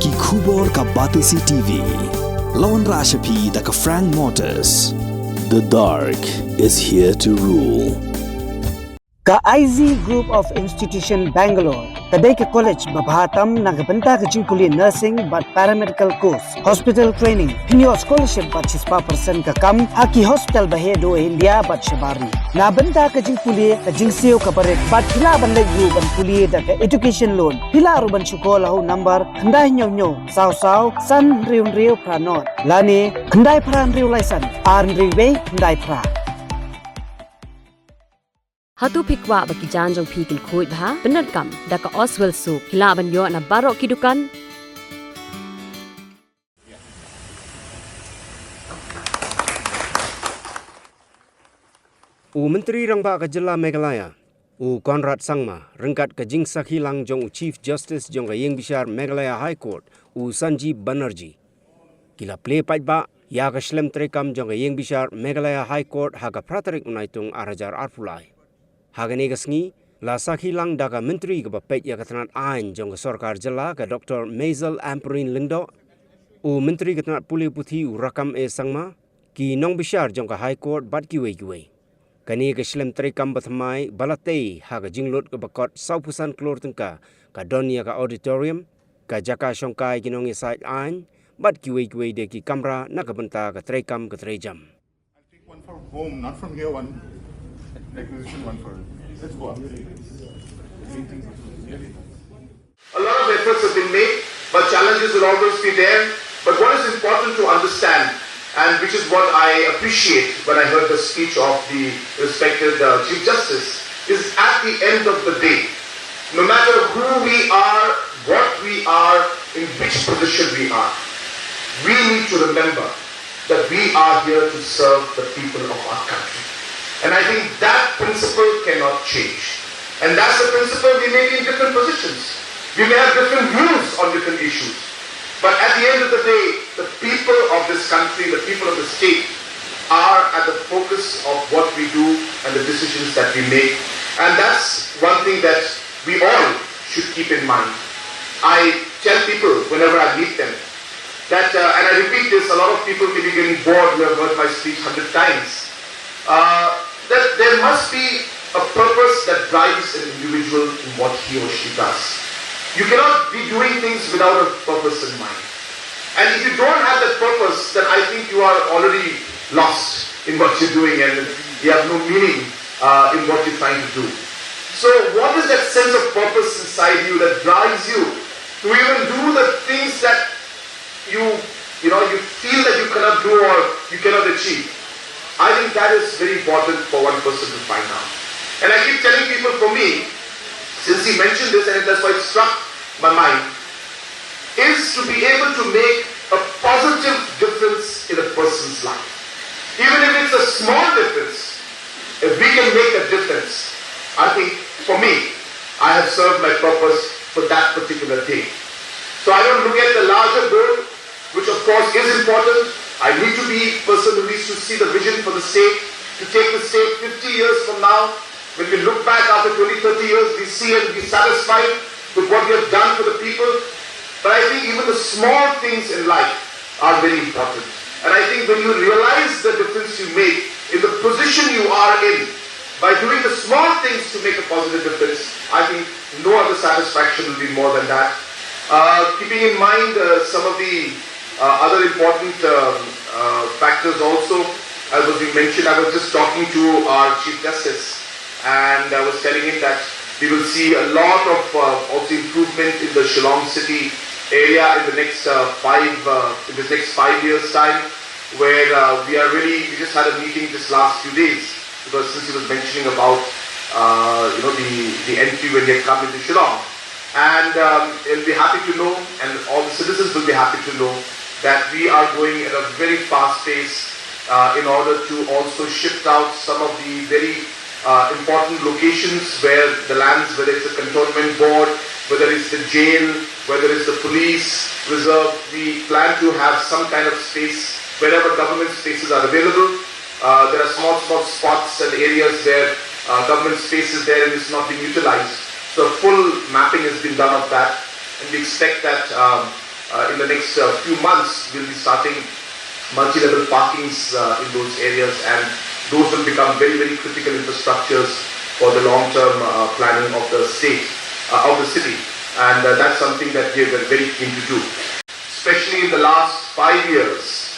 Ki Khubor ka Batisi TV. Lawan Rashapi da ka Frank Motors. The dark is here to rule. Ka IZ Group of Institution Bangalore, kadai ka college babhatam nagabanta ka jingkuli nursing but paramedical course, hospital training, pinyo scholarship but 6% ka kam, haki hospital bahedo India but shabari. Nabanta ka jingkuli ka jingsiyo ka barik but hila ban layu ban kuli da ka education loan. Hila ruban syukola ho number kandai nyo saw san riu pranot. Lani kandai pran riu laisan, arn riwe kandai pra. Hatu pikwa bagi janjong pikil kuit bha benar kam daka Oswell soup hilaban yo na barok kidukan. Myntri Rangbah ka Jilla Meghalaya Conrad Sangma rengkat ka jingsak hilang Jong Chief Justice Jong Ïingbishar Meghalaya High Court Sanjeev Banerjee kila play ba ya ka Shlem Treikam Jong Ïingbishar Meghalaya High Court haga pratarik unaitung arajar Plie. Hagani gasngi la sakhilang daga Myntri ka bapet ya katnat ain jong sarkar jala ka Dr. Maisel Amperin Lindo Myntri katnat puli puthi rakam sangma ki Ïingbishar jong ka High Court bat kiwe kani ka Shlem Treikam bathamai balate haga jinglot ka bakot saupusan klor tengka ka donia ka auditorium ka jaka shongkai kinong side ain bat kiwe de ki kamera nakabenta ka Treikam ka Treikam. I'll take one for home, not from here one. Acquisition one for let's go up. A lot of efforts have been made, but challenges will always be there. But what is important to understand, and which is what I appreciate when I heard the speech of the respected Chief Justice, is at the end of the day, no matter who we are, what we are, in which position we are, we need to remember that we are here to serve the people of our country. And I think that principle cannot change. And that's the principle we may be in different positions. We may have different views on different issues. But at the end of the day, the people of this country, the people of the state, are at the focus of what we do and the decisions that we make. And that's one thing that we all should keep in mind. I tell people whenever I meet them that, and I repeat this, a lot of people may be getting bored who have heard my speech 100 times. That there must be a purpose that drives an individual in what he or she does. You cannot be doing things without a purpose in mind. And if you don't have that purpose, then I think you are already lost in what you're doing and you have no meaning in what you're trying to do. So what is that sense of purpose inside you that drives you to even do the things that you feel that you cannot do or you cannot achieve? I think that is very important for one person to find out. And I keep telling people, for me, since he mentioned this and that's why it struck my mind, is to be able to make a positive difference in a person's life. Even if it's a small difference, if we can make a difference, I think, for me, I have served my purpose for that particular day. So I don't look at the larger goal, which of course is important. I need to be a person who needs to see the vision for the state, to take the state 50 years from now. When we look back after 20, 30 years, we see and be satisfied with what we have done for the people. But I think even the small things in life are very important. And I think when you realize the difference you make in the position you are in, by doing the small things to make a positive difference, I think no other satisfaction will be more than that. Keeping in mind some of the other important factors also, as was being mentioned, I was just talking to our Chief Justice and I was telling him that we will see a lot of also improvement in the Shillong city area in the next 5 years time, where we just had a meeting this last few days, because since he was mentioning about the entry when they come into Shillong, and he'll be happy to know, and all the citizens will be happy to know, that we are going at a very fast pace in order to also shift out some of the very important locations where the lands, whether it's a cantonment board, whether it's the jail, whether it's the police reserve, we plan to have some kind of space wherever government spaces are available. There are small spots and areas where government space is there and it's not being utilized. So full mapping has been done of that, and we expect that in the next few months, we'll be starting multi-level parkings in those areas, and those will become very, very critical infrastructures for the long-term planning of the state, of the city. And that's something that we are very keen to do. Especially in the last 5 years.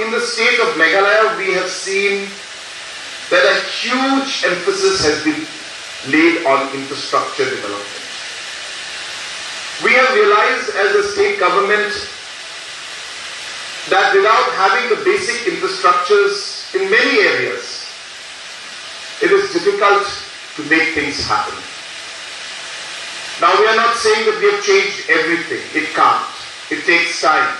In the state of Meghalaya, we have seen that a huge emphasis has been laid on infrastructure development. We have realized as a state government that without having the basic infrastructures in many areas, it is difficult to make things happen. Now, we are not saying that we have changed everything. It can't. It takes time.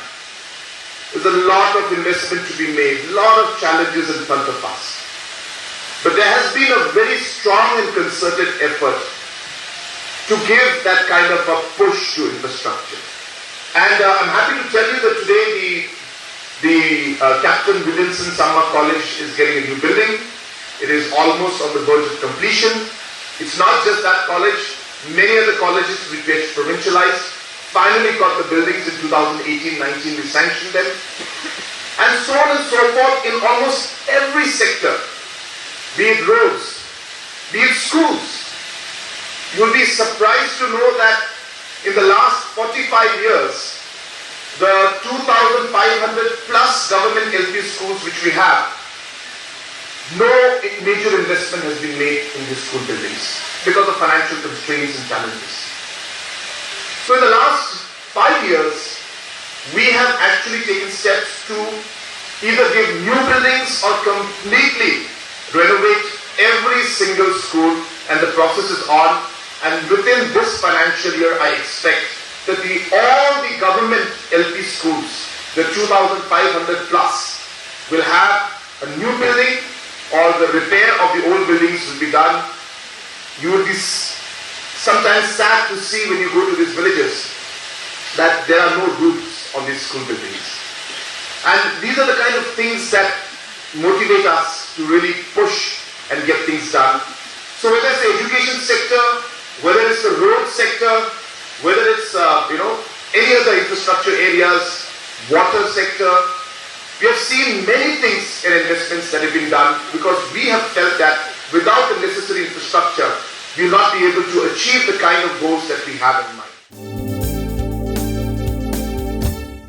There's a lot of investment to be made, a lot of challenges in front of us. But there has been a very strong and concerted effort to give that kind of a push to infrastructure. And I'm happy to tell you that today the Captain Williamson Summer College is getting a new building. It is almost on the verge of completion. It's not just that college. Many other colleges which we have provincialized finally got the buildings in 2018-19. We sanctioned them. And so on and so forth in almost every sector. Be it roads, be it schools. You will be surprised to know that in the last 45 years, the 2,500 plus government LP schools which we have, no major investment has been made in these school buildings because of financial constraints and challenges. So in the last 5 years, we have actually taken steps to either give new buildings or completely renovate every single school, and the process is on. And within this financial year, I expect that all the government LP schools, the 2,500 plus, will have a new building or the repair of the old buildings will be done. You will be sometimes sad to see when you go to these villages that there are no roofs on these school buildings. And these are the kind of things that motivate us to really push and get things done. So whether it's the education sector, whether it's the road sector, whether it's any other infrastructure areas, water sector, we have seen many things and investments that have been done because we have felt that without the necessary infrastructure, we will not be able to achieve the kind of goals that we have in mind.